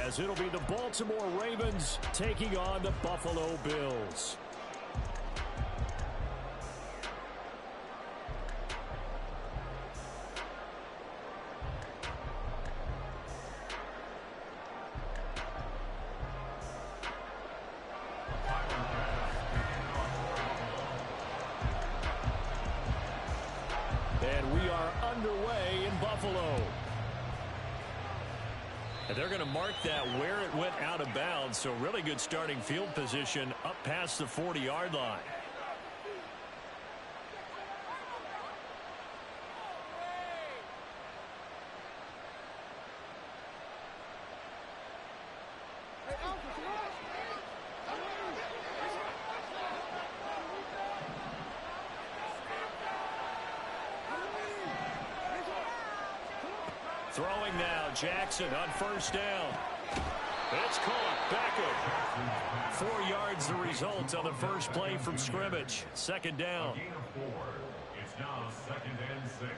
as it'll be the Baltimore Ravens taking on the Buffalo Bills. And we are underway in Buffalo. And they're going to mark that where it went out of bounds. So really good starting field position up past the 40-yard line. Throwing now, Jackson on first down. It's caught. Beckham. 4 yards the result on the first play from scrimmage. Second down. Gain of 4. It's now 2nd and 6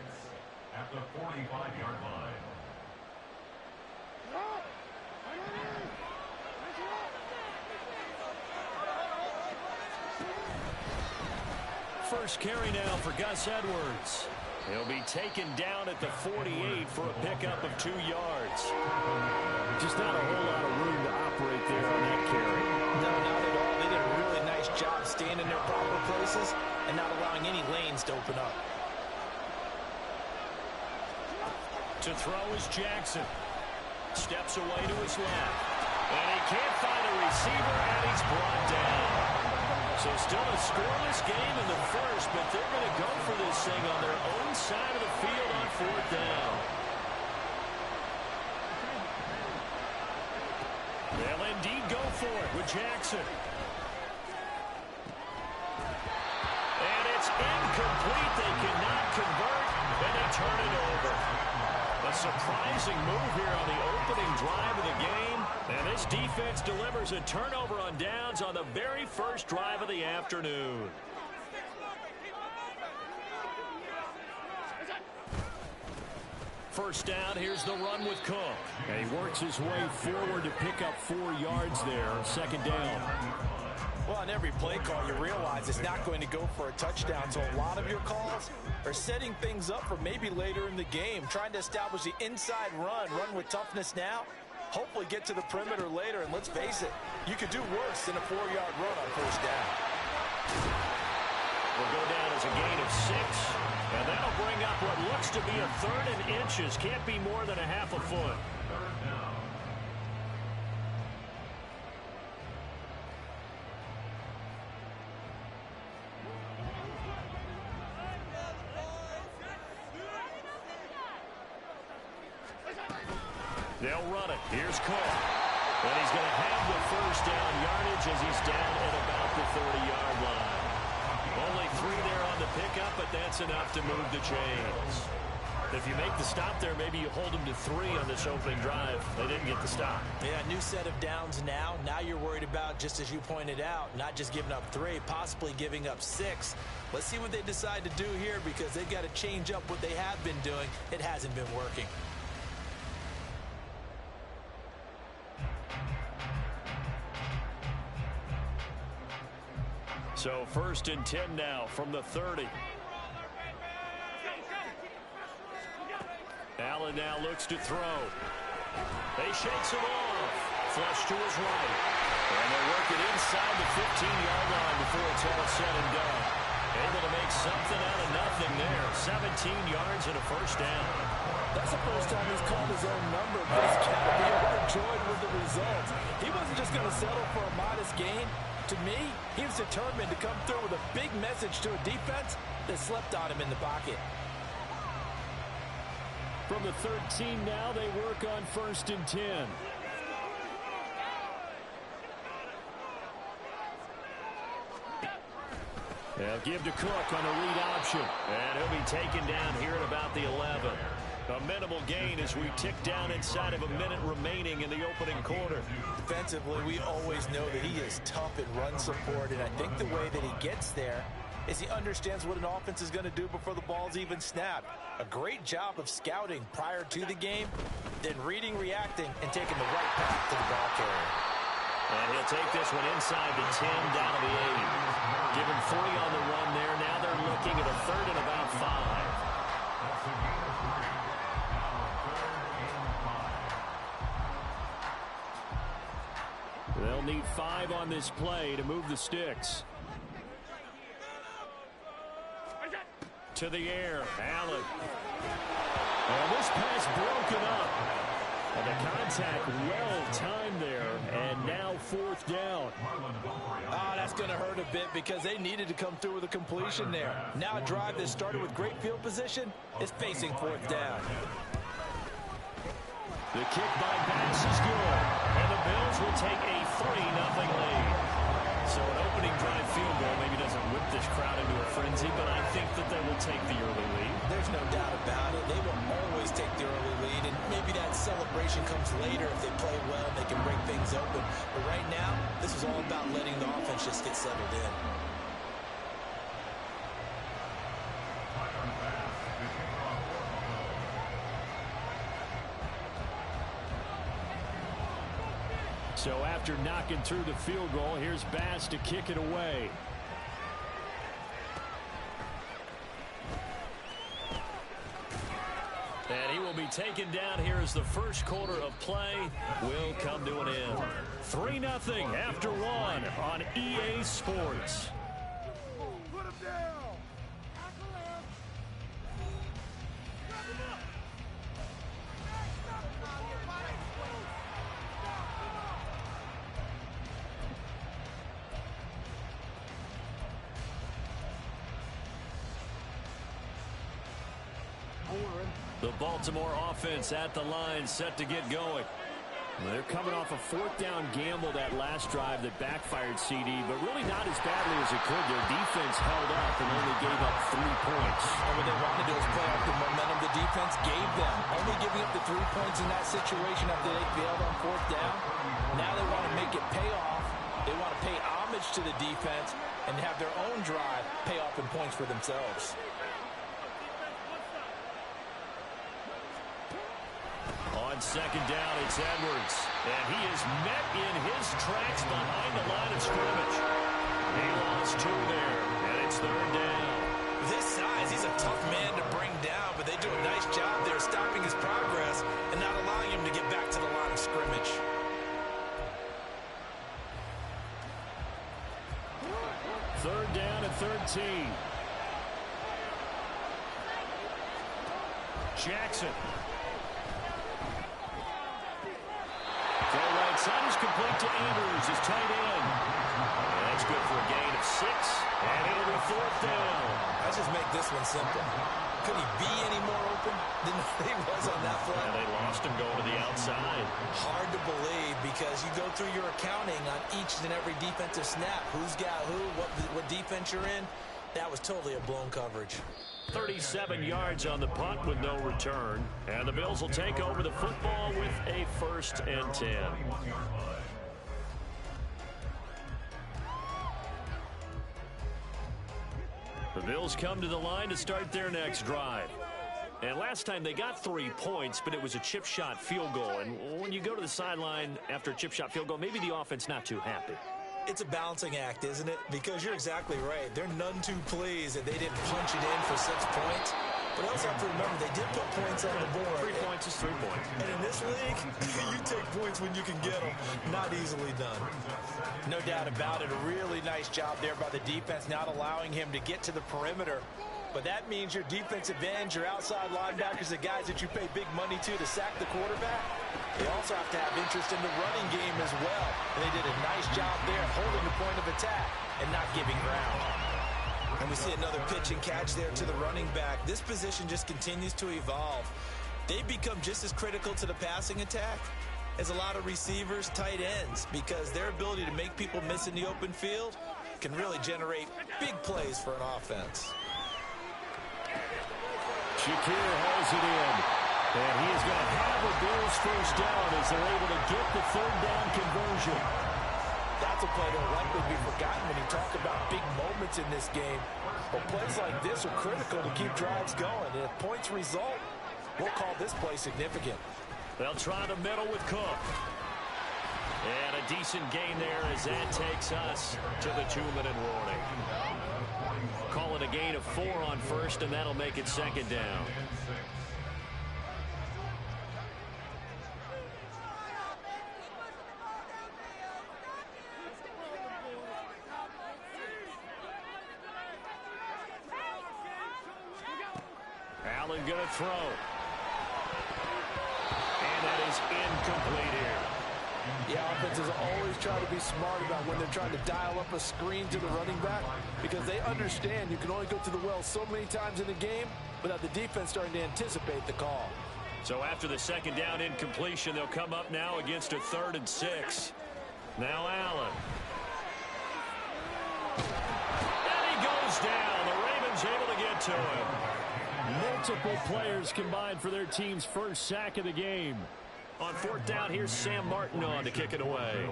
at the 45-yard line. First carry now for Gus Edwards. He'll be taken down at the 48 for a pickup of 2 yards. Just not a whole lot of room to operate there on that carry. No, not at all. They did a really nice job staying in their proper places and not allowing any lanes to open up. To throw is Jackson. Steps away to his left. And he can't find a receiver, and he's brought down. So still a scoreless game in the first, but they're going to go for this thing on their own side of the field on 4th down. They'll indeed go for it with Jackson. And it's incomplete. They cannot convert, and they turn it over. A surprising move here on the opening drive of the game. And this defense delivers a turnover on downs on the very first drive of the afternoon. First down, here's the run with Cook. And he works his way forward to pick up 4 yards there. Second down. Well, on every play call, you realize it's not going to go for a touchdown. So a lot of your calls are setting things up for maybe later in the game, trying to establish the inside run with toughness now, hopefully get to the perimeter later. And let's face it, you could do worse than a 4-yard run on first down. Will go down as a gain of 6. And that'll bring up what looks to be a 3rd and inches. Can't be more than a half a foot. They'll run it. Here's Cook. And he's going to have the first down yardage as he's down at about the 30-yard line. Only 3 there on the pickup, but that's enough to move the chains. If you make the stop there, maybe you hold them to 3 on this opening drive. They didn't get the stop. Yeah, new set of downs now. Now you're worried about, just as you pointed out, not just giving up 3, possibly giving up 6. Let's see what they decide to do here, because they've got to change up what they have been doing. It hasn't been working. So 1st and 10 now from the 30. Allen now looks to throw. He shakes him off. Flush to his right. And they work it inside the 15-yard line before it's all said and done. Able to make something out of nothing there. 17 yards and a first down. That's the first time he's called his own number, but he's got to be overjoyed with the results. He wasn't just going to settle for a modest gain. To me, he was determined to come through with a big message to a defense that slept on him in the pocket. From the 13 now, they work on 1st and 10. They'll give to Cook on a read option. And he'll be taken down here at about the 11. A minimal gain as we tick down inside of a minute remaining in the opening quarter. Defensively, we always know that he is tough in run support, and I think the way that he gets there is he understands what an offense is going to do before the ball's even snapped. A great job of scouting prior to the game, then reading, reacting, and taking the right path to the ball carrier. And he'll take this one inside the 10, down to the 8. Given 3 on the run there. Now they're looking at a 3rd and about 5. They'll need 5 on this play to move the sticks. To the air, Allen. And this pass broken up. And the contact well-timed there, and now 4th down. That's going to hurt a bit because they needed to come through with a completion there. Now a drive that started with great field position is facing 4th down. The kick by Bass is good, and the Bills will take a 3-0 lead. So an opening drive field goal maybe doesn't whip this crowd into a frenzy, but I think that they will take the early lead. There's no doubt about it. They will always take the early lead, and maybe that celebration comes later if they play well and they can break things open. But right now, this is all about letting the offense just get settled in. So after knocking through the field goal, here's Bass to kick it away. And he will be taken down here as the first quarter of play will come to an end. 3-0 after 1 on EA Sports. Put him down. The Baltimore offense at the line, set to get going. They're coming off a 4th down gamble that last drive that backfired CD, but really not as badly as it could. Their defense held up and only gave up 3 points. And what they wanted to do is play off the momentum the defense gave them. Only giving up the 3 points in that situation after they failed on 4th down. Now they want to make it pay off. They want to pay homage to the defense and have their own drive pay off in points for themselves. On 2nd down, it's Edwards. And he is met in his tracks behind the line of scrimmage. He lost 2 there, and it's 3rd down. This size, he's a tough man to bring down, but they do a nice job there stopping his progress and not allowing him to get back to the line of scrimmage. Third down and 13. Jackson. Throw right side is complete to Andrews, his tight end. And that's good for a gain of 6. And it'll be 4th down. Let's just make this one simple. Could he be any more open than he was on that play? And they lost him going to the outside. Hard to believe because you go through your accounting on each and every defensive snap. Who's got who, what defense you're in. That was totally a blown coverage. 37 yards on the punt with no return. And the Bills will take over the football with a 1st and 10. The Bills come to the line to start their next drive. And last time they got 3 points, but it was a chip shot field goal. And when you go to the sideline after a chip shot field goal, maybe the offense not too happy. It's a balancing act, isn't it? Because you're exactly right. They're none too pleased that they didn't punch it in for 6 points. But also have to remember, they did put points on the board. 3 points is 3 points. And in this league, you take points when you can get them. Not easily done. No doubt about it. A really nice job there by the defense, not allowing him to get to the perimeter. But that means your defensive ends, your outside linebackers, the guys that you pay big money to sack the quarterback, they also have to have interest in the running game as well. And they did a nice job there holding the point of attack and not giving ground. And we see another pitch and catch there to the running back. This position just continues to evolve. They've become just as critical to the passing attack as a lot of receivers, tight ends, because their ability to make people miss in the open field can really generate big plays for an offense. Shakir hauls it in. And he is going to have a Bills 1st down as they're able to get the 3rd down conversion. That's a play that will likely be forgotten when you talk about big moments in this game. But plays like this are critical to keep drives going. And if points result, we'll call this play significant. They'll try the middle with Cook. And a decent gain there as that takes us to the 2-minute warning. Call it a gain of 4 on first, and that'll make it second down. Allen going to throw. And that is incomplete here. Yeah, offenses always try to be smart about when they're trying to dial up a screen to the running back because they understand you can only go to the well so many times in the game without the defense starting to anticipate the call. So after the second down incompletion, they'll come up now against a 3rd and 6. Now Allen. And he goes down. The Ravens able to get to him. Multiple players combined for their team's first sack of the game. On 4th down, here's Sam Martin on to kick it away.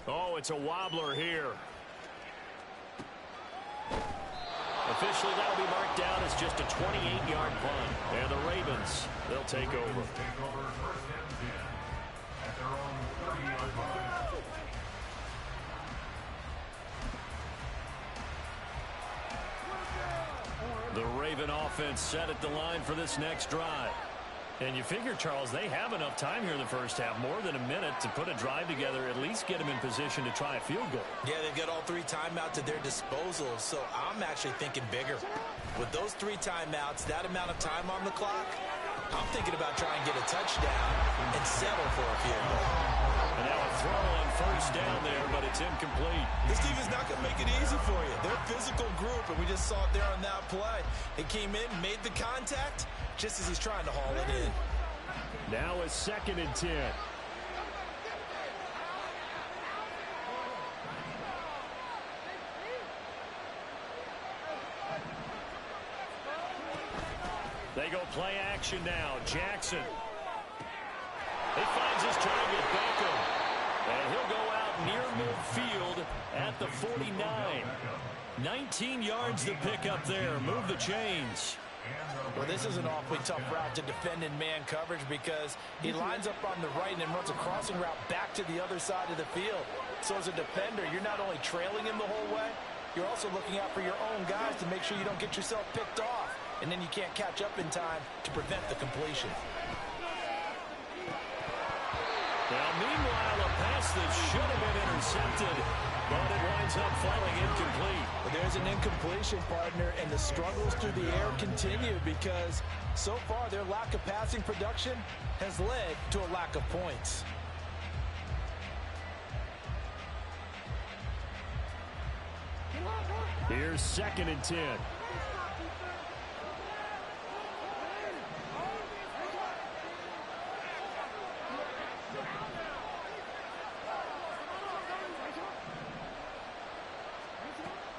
Oh, it's a wobbler here. Officially, that will be marked down as just a 28-yard punt. And the Ravens, they'll take over. The Raven offense set at the line for this next drive. And you figure, Charles, they have enough time here in the first half, more than a minute, to put a drive together, at least get them in position to try a field goal. Yeah, they've got all 3 timeouts at their disposal, so I'm actually thinking bigger. With those 3 timeouts, that amount of time on the clock, I'm thinking about trying to get a touchdown and settle for a field goal. And now a throw on first down there, but it's incomplete. This team is not going to make it easy for you. They're a physical group, and we just saw it there on that play. He came in, made the contact, just as he's trying to haul it in. Now a 2nd and 10. They go play action now. Jackson. He finds his target, Beckham. And he'll go out near midfield at the 49. 19 yards to pick up there. Move the chains. Well, this is an awfully tough route to defend in man coverage because he lines up on the right and then runs a crossing route back to the other side of the field. So as a defender, you're not only trailing him the whole way, you're also looking out for your own guys to make sure you don't get yourself picked off. And then you can't catch up in time to prevent the completion. Now, meanwhile, a pass that should have been intercepted, but it winds up falling incomplete. Well, there's an incompletion, partner, and the struggles through the air continue because so far their lack of passing production has led to a lack of points. Here's 2nd and 10.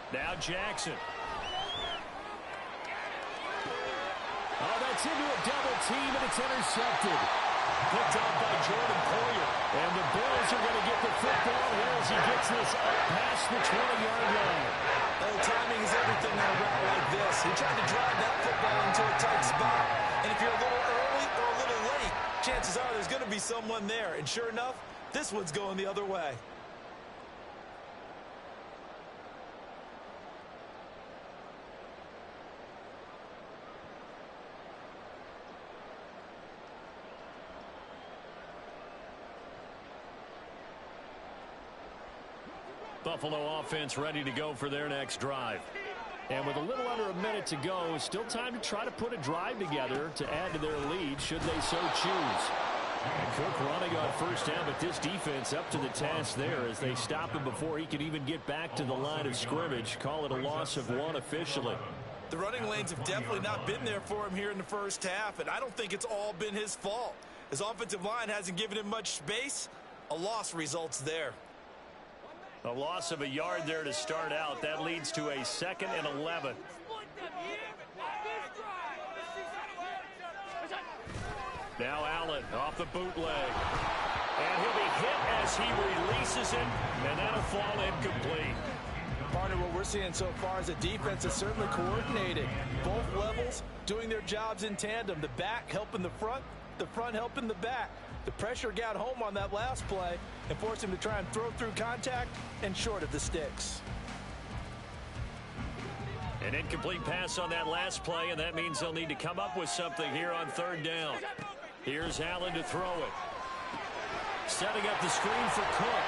Now Jackson. Oh, that's into a double team, and it's intercepted. Picked up by Jordan Poyer. And the Bills are going to get the football here as he gets this up past the 20-yard line. Oh, timing is everything on a route like this. He tried to drive that football into a tight spot. And if you're a little early or a little late, chances are there's going to be someone there. And sure enough, this one's going the other way. Buffalo offense ready to go for their next drive. And with a little under a minute to go, still time to try to put a drive together to add to their lead should they so choose. And Cook running on first down, but this defense up to the task there as they stop him before he can even get back to the line of scrimmage. Call it a loss of 1 officially. The running lanes have definitely not been there for him here in the first half, and I don't think it's all been his fault. His offensive line hasn't given him much space. A loss results there. A loss of a yard there to start out. That leads to a 2nd and 11. Now Allen off the bootleg. And he'll be hit as he releases it, and that'll fall incomplete. Partner, what we're seeing so far is the defense is certainly coordinated. Both levels doing their jobs in tandem. The back helping the front helping the back. The pressure got home on that last play and forced him to try and throw through contact and short of the sticks. An incomplete pass on that last play, and that means they'll need to come up with something here on third down. Here's Allen to throw it. Setting up the screen for Cook.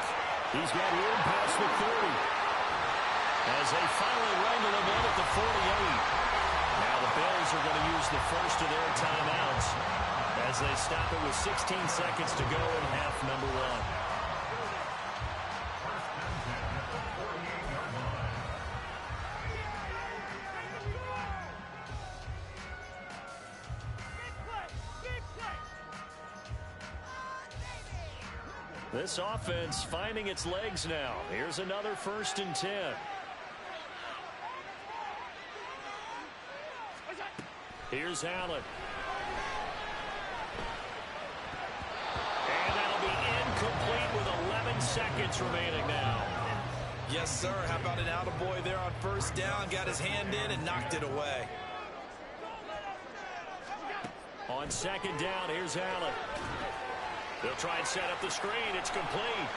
He's got room past the 30. As they finally wrangle him in at the 48. Now the Bills are going to use the first of their timeouts as they stop it with 16 seconds to go in half number one. This offense finding its legs now. Here's another 1st and 10. Here's Allen. And that'll be incomplete with 11 seconds remaining now. Yes, sir. How about an attaboy there on 1st down? Got his hand in and knocked it away. On 2nd down, here's Allen. They'll try and set up the screen. It's complete.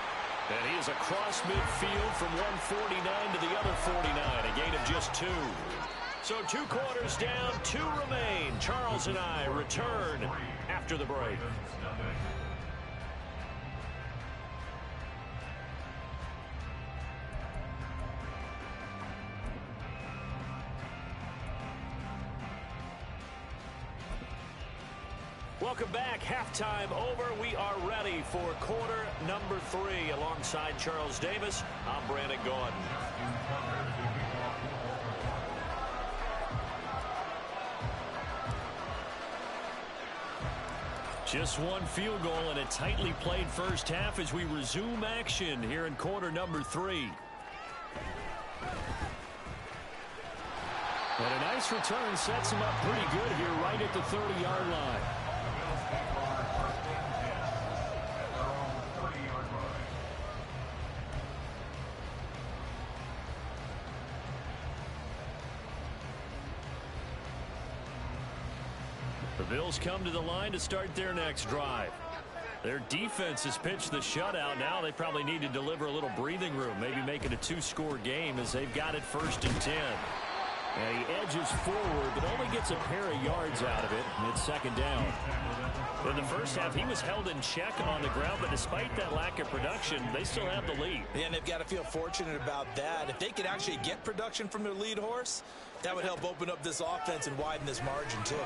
And he is across midfield from 149 to the other 49. A gain of just 2. So 2 quarters down, 2 remain. Charles and I return after the break. Welcome back. Halftime over. We are ready for quarter number 3. Alongside Charles Davis, I'm Brandon Gaudin. Just one field goal and a tightly played first half as we resume action here in quarter number 3. And a nice return sets him up pretty good here right at the 30-yard line. The Bills come to the line to start their next drive. Their defense has pitched the shutout. Now they probably need to deliver a little breathing room, maybe make it a 2-score game as they've got it 1st and 10. And he edges forward, but only gets a pair of yards out of it. It's 2nd down. In the first half, he was held in check on the ground, but despite that lack of production, they still have the lead. Yeah, and they've got to feel fortunate about that. If they could actually get production from their lead horse, that would help open up this offense and widen this margin, too.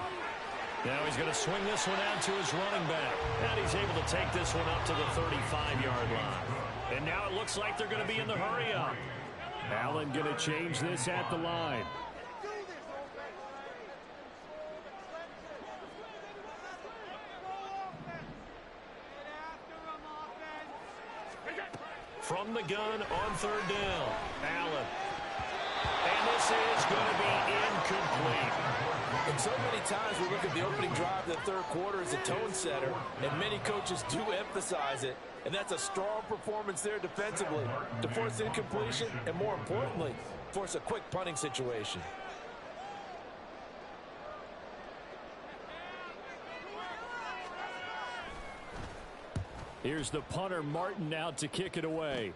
Now he's going to swing this one out to his running back. And he's able to take this one up to the 35-yard line. And now it looks like they're going to be in the hurry-up. Allen going to change this at the line. From the gun on 3rd down, Allen. And this is going to be incomplete. And so many times we look at the opening drive of the 3rd quarter as a tone setter, and many coaches do emphasize it. And that's a strong performance there defensively to force incompletion and, more importantly, force a quick punting situation. Here's the punter, Martin, out to kick it away.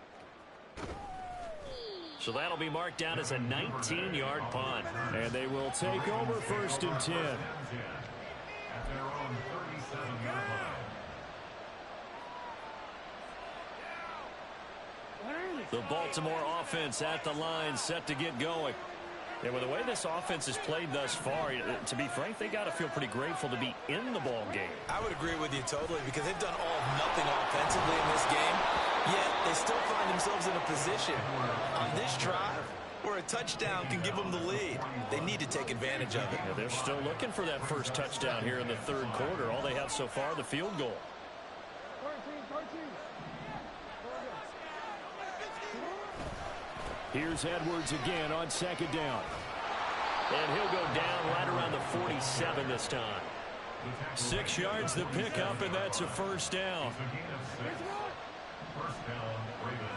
So that'll be marked down as a 19-yard punt. And they will take over 1st and 10. The Baltimore offense at the line, set to get going. And with the way this offense has played thus far, to be frank, they got to feel pretty grateful to be in the ball game. I would agree with you totally, because they've done all nothing offensively in this game, yet they still find themselves in a position on this drive where a touchdown can give them the lead. They need to take advantage of it. Yeah, they're still looking for that first touchdown here in the 3rd quarter. All they have so far, the field goal. Here's Edwards again on 2nd down. And he'll go down right around the 47 this time. 6 yards the pickup, and that's a first down. First down, Ravens.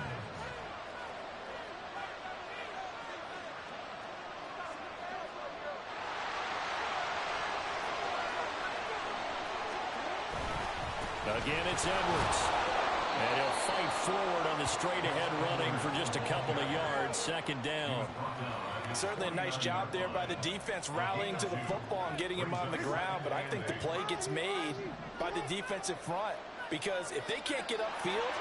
Again, it's Edwards. And he'll fight forward on the straight-ahead running for just a couple of yards. Second down. Certainly a nice job there by the defense rallying to the football and getting him on the ground. But I think the play gets made by the defensive front. Because if they can't get upfield,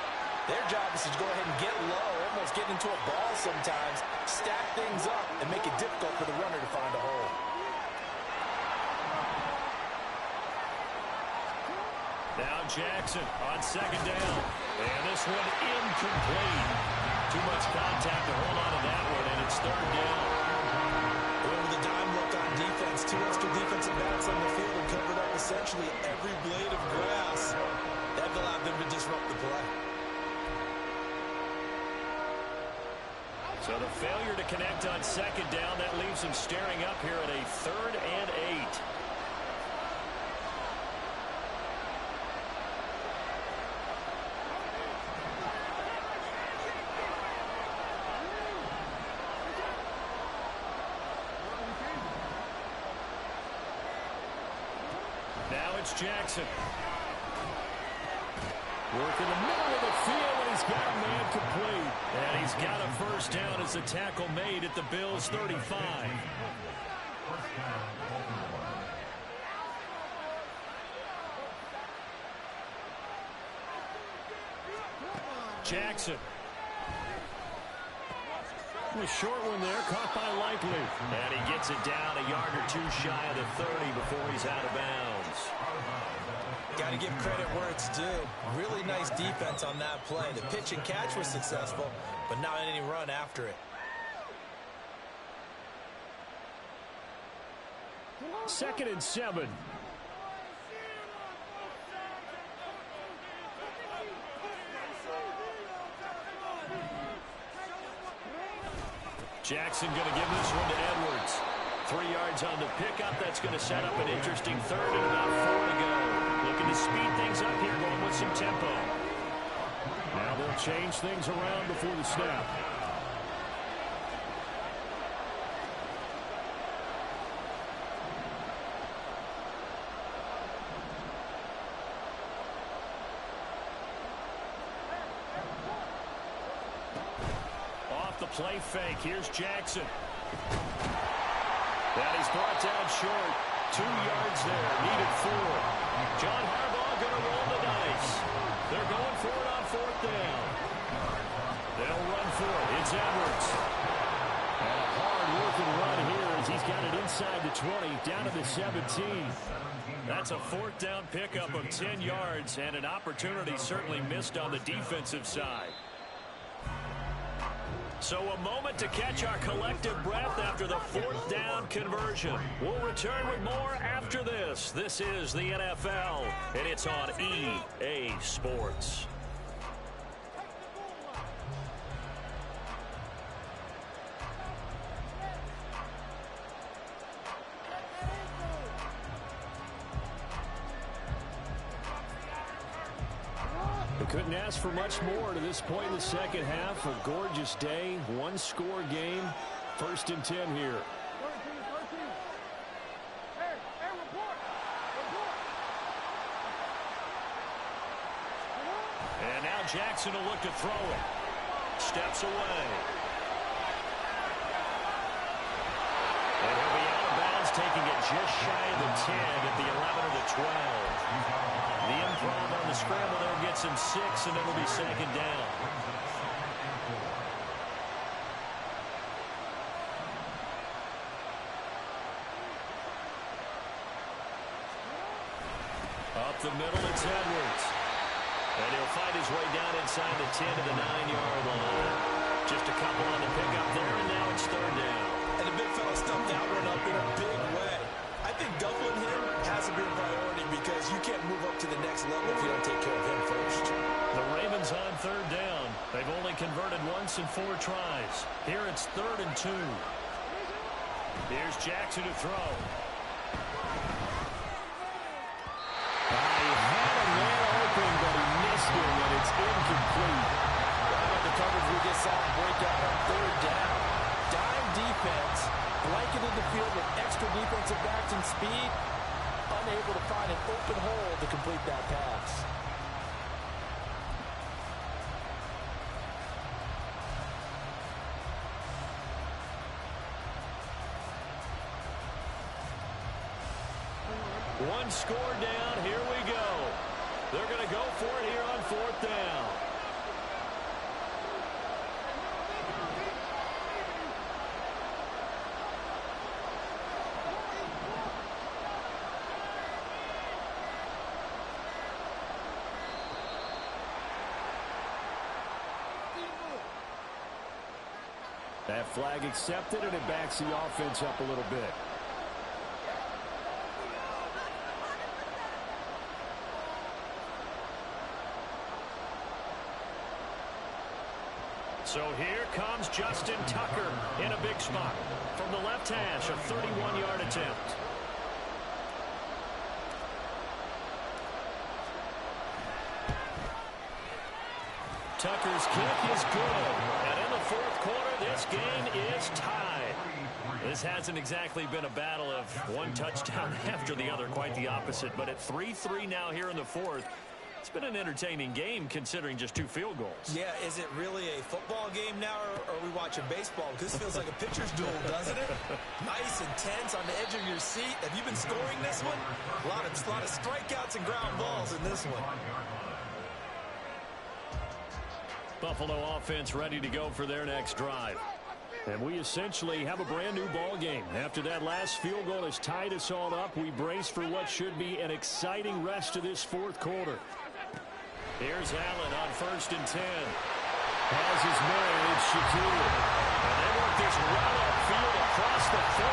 their job is to go ahead and get low, almost get into a ball sometimes, stack things up, and make it difficult for the runner to find a hole. Now Jackson on second down. And this one incomplete. Too much contact to hold on to that one, and it's third down. Well, with a dime look on defense, 2 extra defensive backs on the field and covered up essentially every blade of grass. That allowed them to disrupt the play. So the failure to connect on second down, that leaves him staring up here at a 3rd and 8. Now it's Jackson. Work in the middle of the field, and he's got a man complete. And he's got a first down as the tackle made at the Bills' 35. Jackson. A short one there, caught by Likely. And he gets it down a yard or 2 shy of the 30 before he's out of bounds. Got to give credit where it's due. Really nice defense on that play. The pitch and catch was successful, but not any run after it. 2nd and 7. Jackson going to give this one to Edwards. 3 yards on the pickup. That's going to set up an interesting 3rd and about 4 to go. Looking to speed things up here, going with some tempo. Now they'll change things around before the snap. Play fake. Here's Jackson. And he's brought down short. 2 yards there. Needed 4. John Harbaugh going to roll the dice. They're going for it on 4th down. They'll run for it. It's Edwards. And a hard-working run here as he's got it inside the 20, down to the 17. That's a 4th down pickup of 10 yards and an opportunity certainly missed on the defensive side. So a moment to catch our collective breath after the 4th down conversion. We'll return with more after this. This is the NFL, and it's on EA Sports. Couldn't ask for much more to this point in the second half. A gorgeous day, 1-score game. 1st and 10 here. And now Jackson will look to throw it. Steps away. And he'll be out of bounds, taking it just shy of the 10 at the 11 or the 12. The improv on the scramble there gets him 6, and it'll be 2nd down. Up the middle, it's Edwards. And he'll fight his way down inside the 10 to the 9-yard line. Just a couple on the pickup there, and now it's 3rd down. And the big fella stuffed that one up in a big way. I think doubling him has to be a priority because you can't move up to the next level if you don't take care of him first. The Ravens on 3rd down. They've only converted once in 4 tries. Here it's 3rd and 2. Here's Jackson to throw. It's incomplete. Well, the coverage we just saw break out on third down. Dime defense blanketed the field with extra defensive backs and speed, unable to find an open hole to complete that pass. One score down. Here we go. They're going to go for it here on fourth down. That flag accepted, and it backs the offense up a little bit. So here comes Justin Tucker in a big spot. From the left hash, a 31-yard attempt. Tucker's kick is good. And in the fourth quarter, this game is tied. This hasn't exactly been a battle of one touchdown after the other, quite the opposite. But at 3-3 now here in the fourth, it's been an entertaining game considering just 2 field goals. Yeah, is it really a football game now, or are we watching baseball? Because this feels like a pitcher's duel, doesn't it? Nice and tense on the edge of your seat. Have you been scoring this one? A lot of strikeouts and ground balls in this one. Buffalo offense ready to go for their next drive. And we essentially have a brand new ball game. After that last field goal has tied us all up, we brace for what should be an exciting rest of this fourth quarter. Here's Allen on 1st and 10. Has his man, it's Shakir. And they work this right upfield across the 45.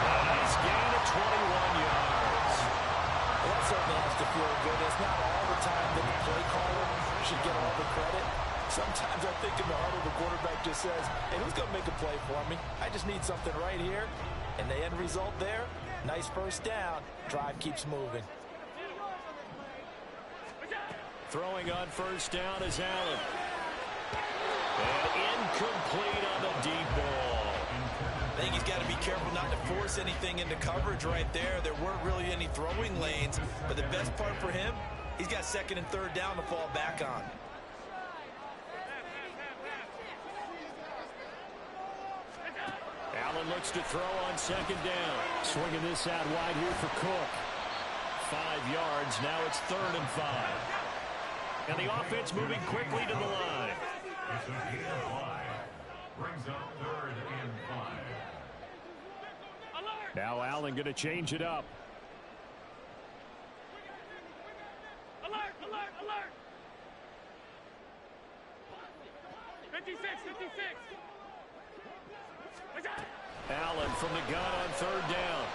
A nice gain of 21 yards. Well, that certainly has to feel good. It's not all the time that the play caller should get all the credit. Sometimes I think in the huddle, the quarterback just says, hey, who's going to make a play for me? I just need something right here. And the end result there, nice first down. Drive keeps moving. Throwing on 1st down is Allen. And incomplete on the deep ball. I think he's got to be careful not to force anything into coverage right there. There weren't really any throwing lanes. But the best part for him, he's got 2nd and 3rd down to fall back on. Allen looks to throw on 2nd down. Swinging this out wide here for Cook. 5 yards. Now it's 3rd and 5. And the offense moving quickly to the line. It's a gain of 5. Brings up 3rd and 5. Now Allen going to change it up. Alert, alert, alert. 56, 56. Allen from the gun on 3rd down.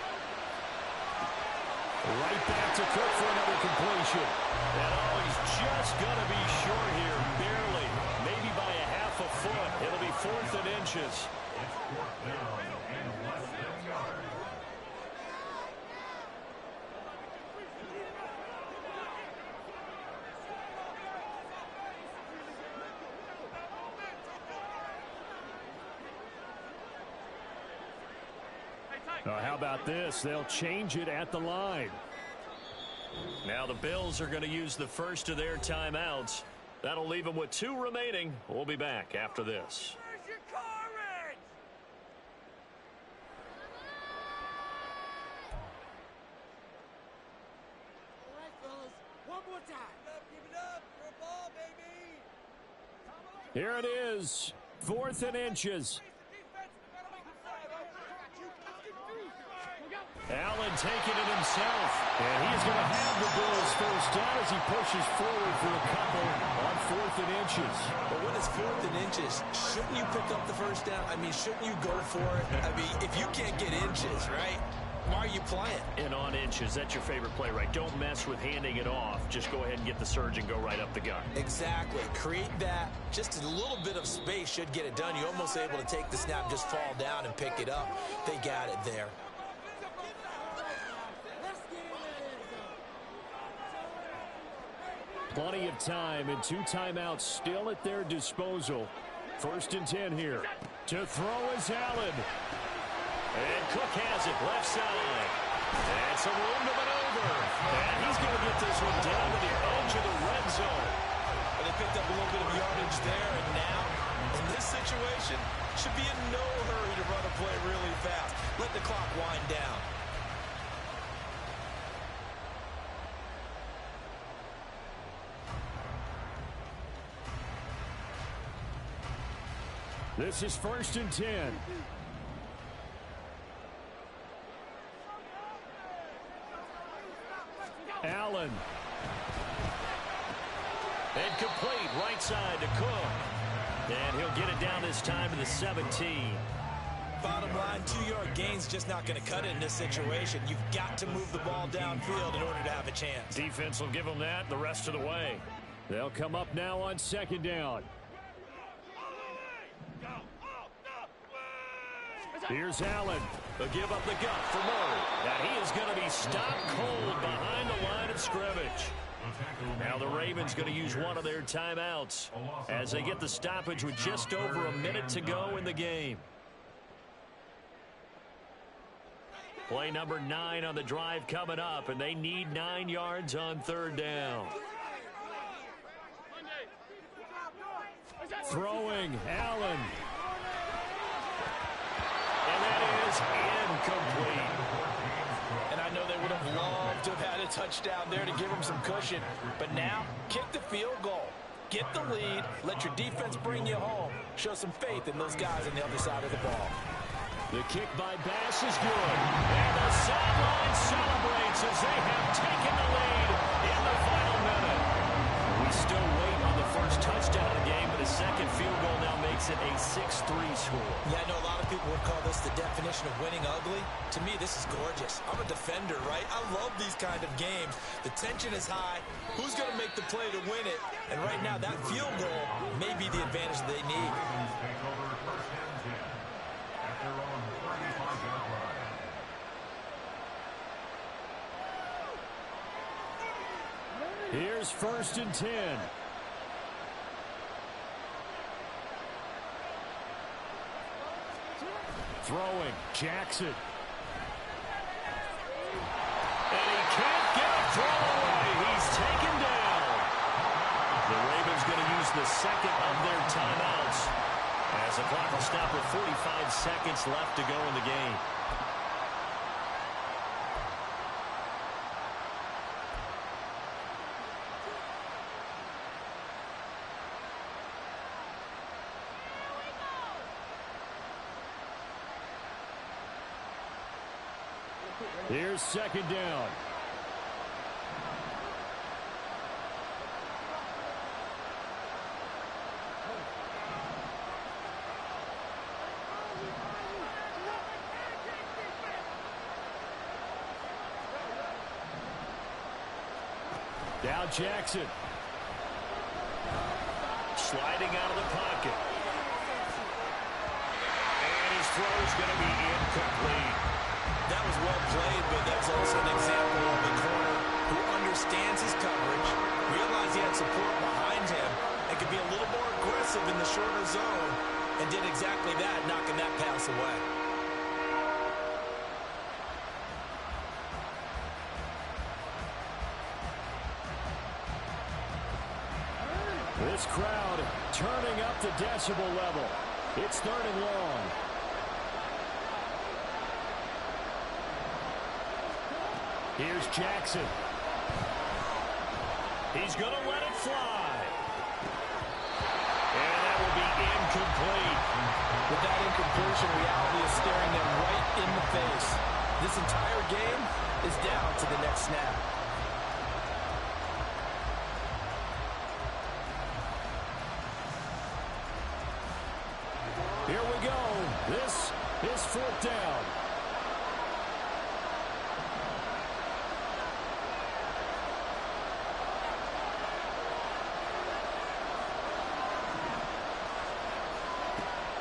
Right back to Cook for another completion. And he's just going to be short here, barely. Maybe by a half a foot. It'll be 4th and inches. It's 4th down and less than a yard. How about this? They'll change it at the line. Now the Bills are going to use the first of their timeouts. That'll leave them with 2 remaining. We'll be back after this. Where's your courage? All right, fellas. One more time. Give it up. For a ball, baby. Here it is. 4th and inches. Allen taking it himself. And he's going to have the Bills first down as he pushes forward for a couple on 4th and inches. But when it's 4th and inches, shouldn't you pick up the first down? I mean, shouldn't you go for it? I mean, if you can't get inches, right, why are you playing? And on inches, that's your favorite play, right? Don't mess with handing it off. Just go ahead and get the surge and go right up the gut. Exactly. Create that. Just a little bit of space should get it done. You're almost able to take the snap, just fall down and pick it up. They got it there. Plenty of time and 2 timeouts still at their disposal. 1st and 10 here. To throw is Allen. And Cook has it left side. And some room to maneuver. And he's going to get this one down to the edge of the red zone. And they picked up a little bit of yardage there, and now, in this situation, should be in no hurry to run a play really fast. Let the clock wind down. This is 1st and 10. Allen. And complete right side to Cook. And he'll get it down this time to the 17. Bottom line, 2-yard gain's just not going to cut it in this situation. You've got to move the ball downfield in order to have a chance. Defense will give them that the rest of the way. They'll come up now on 2nd down. Here's Allen. They'll give up the gut for Murray. And he is going to be stopped cold behind the line of scrimmage. Now the Ravens going to use one of their timeouts as they get the stoppage with just over a minute to go in the game. Play number 9 on the drive coming up, and they need 9 yards on 3rd down. Throwing, Allen. And that is incomplete. And I know they would have loved to have had a touchdown there to give them some cushion. But now, kick the field goal. Get the lead. Let your defense bring you home. Show some faith in those guys on the other side of the ball. The kick by Bass is good. And the sideline celebrates as they have taken the lead in the final minute. We still wait on the first touchdown of the game, but a second field goal now makes it a 6-3 score. Yeah, I know a lot of people would call this the definition of winning ugly. To me, this is gorgeous. I'm a defender, right? I love these kind of games. The tension is high. Who's going to make the play to win it? And right now, that field goal may be the advantage they need. Here's 1st and 10. Throwing, Jackson. And he can't get a throw away. He's taken down. The Ravens going to use the second of their timeouts as the clock will stop with 45 seconds left to go in the game. Here's 2nd down. Now Jackson. Sliding out of the pocket. And his throw is going to be incomplete. That was well played, but that's also an example of a corner who understands his coverage, realized he had support behind him, and could be a little more aggressive in the shorter zone, and did exactly that, knocking that pass away. This crowd turning up the decibel level. It's 3rd and long. Here's Jackson. He's going to let it fly. And that will be incomplete. With that incompletion, reality is staring them right in the face. This entire game is down to the next snap. Here we go. This is 4th down.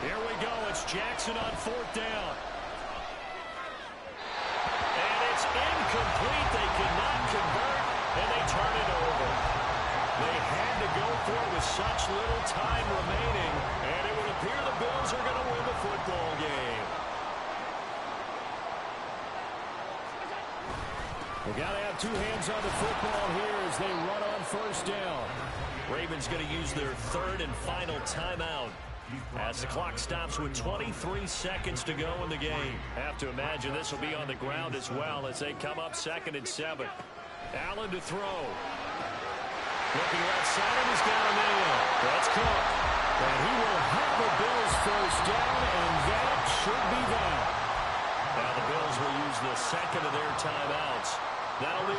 Here we go. It's Jackson on 4th down. And it's incomplete. They cannot convert, and they turn it over. The to go for with such little time remaining, and it would appear the Bills are going to win the football game. We got to have two hands on the football here as they run on first down. Ravens going to use their third and final timeout as the clock stops with 23 seconds to go in the game. Have to imagine this will be on the ground as well as they come up 2nd and 7. Allen to throw. Looking right side, and he's down in the end. That's Cook. And he will have the Bills first down, and that should be that. Now the Bills will use the second of their timeouts. That'll leave